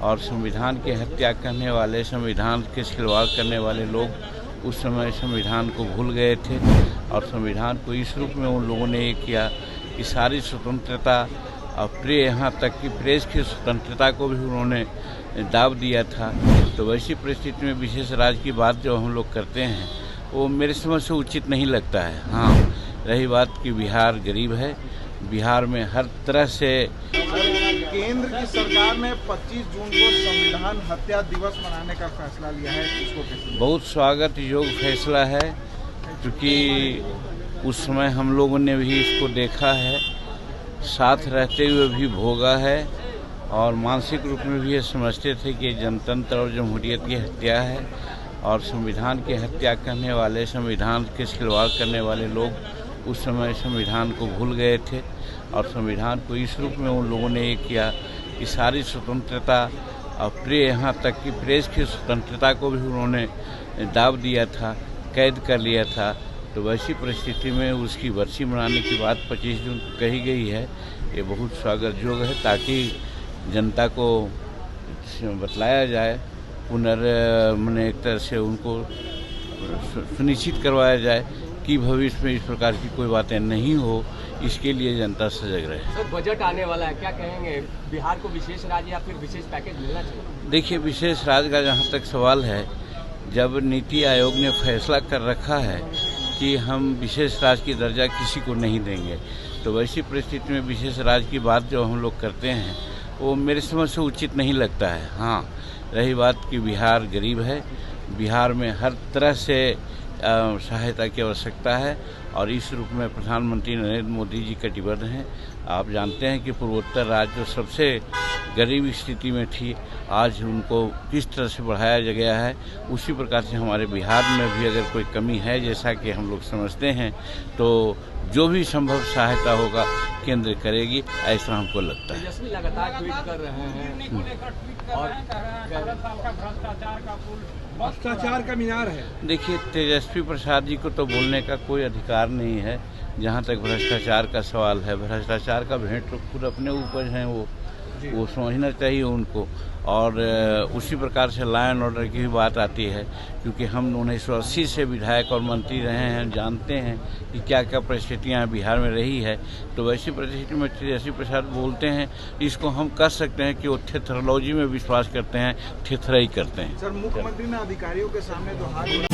और संविधान की हत्या करने वाले, संविधान के खिलवाड़ करने वाले लोग उस समय संविधान को भूल गए थे और संविधान को इस रूप में उन लोगों ने ये किया कि सारी स्वतंत्रता और यहाँ तक कि प्रेस की स्वतंत्रता को भी उन्होंने दाव दिया था। तो वैसी परिस्थिति में विशेष राज्य की बात जो हम लोग करते हैं वो मेरे समझ से उचित नहीं लगता है। हाँ, रही बात कि बिहार गरीब है, बिहार में हर तरह से केंद्र की सरकार ने 25 जून को संविधान हत्या दिवस मनाने का फैसला लिया है, इसको कैसे? बहुत स्वागत योग्य फैसला है, क्योंकि उस समय हम लोगों ने भी इसको देखा है, साथ रहते हुए भी भोगा है और मानसिक रूप में भी ये समझते थे कि जनतंत्र और जमहूरियत की हत्या है और संविधान की हत्या करने वाले, संविधान के खिलवाड़ करने वाले लोग उस समय संविधान को भूल गए थे और संविधान को इस रूप में उन लोगों ने ये किया कि सारी स्वतंत्रता और यहाँ तक कि प्रेस की स्वतंत्रता को भी उन्होंने दाव दिया था, कैद कर लिया था। तो वैसी परिस्थिति में उसकी बरसी मनाने की बात 25 जून को कही गई है। ये बहुत स्वागत योग्य है ताकि जनता को बतलाया जाए, मैंने एक तरह से उनको सुनिश्चित करवाया जाए कि भविष्य में इस प्रकार की कोई बातें नहीं हो, इसके लिए जनता सजग रहे। सर, बजट आने वाला है, क्या कहेंगे? बिहार को विशेष राज्य या फिर विशेष पैकेज मिलना चाहिए? देखिए, विशेष राज्य का जहाँ तक सवाल है, जब नीति आयोग ने फैसला कर रखा है कि हम विशेष राज्य की दर्जा किसी को नहीं देंगे, तो वैसी परिस्थिति में विशेष राज्य की बात जो हम लोग करते हैं वो मेरे समझ से उचित नहीं लगता है। हाँ, रही बात कि बिहार गरीब है, बिहार में हर तरह से सहायता की आवश्यकता है और इस रूप में प्रधानमंत्री नरेंद्र मोदी जी कटिबद्ध हैं। आप जानते हैं कि पूर्वोत्तर राज्य जो सबसे गरीब स्थिति में थी, आज उनको किस तरह से बढ़ाया गया है। उसी प्रकार से हमारे बिहार में भी अगर कोई कमी है, जैसा कि हम लोग समझते हैं, तो जो भी संभव सहायता होगा केंद्र करेगी, ऐसा हमको लगता है। तेजस्वी लगातार ट्वीट कर रहे हैं और भ्रष्टाचार का मीनार है। देखिए, तेजस्वी प्रसाद जी को तो बोलने का कोई अधिकार नहीं है। जहाँ तक भ्रष्टाचार का सवाल है, भ्रष्टाचार का भेंट तो खुद अपने ऊपर हैं, वो समझना चाहिए उनको। और उसी प्रकार से लॉ एंड ऑर्डर की भी बात आती है, क्योंकि हम 1980 से विधायक और मंत्री रहे हैं, जानते हैं कि क्या क्या परिस्थितियाँ बिहार में रही है। तो वैसी परिस्थिति में तेजस्वी प्रसाद बोलते हैं, इसको हम कह सकते हैं कि वो थेथरोलॉजी में विश्वास करते हैं, थेथराई करते हैं। सर, मुख्यमंत्री ने अधिकारियों के सामने तो हाथ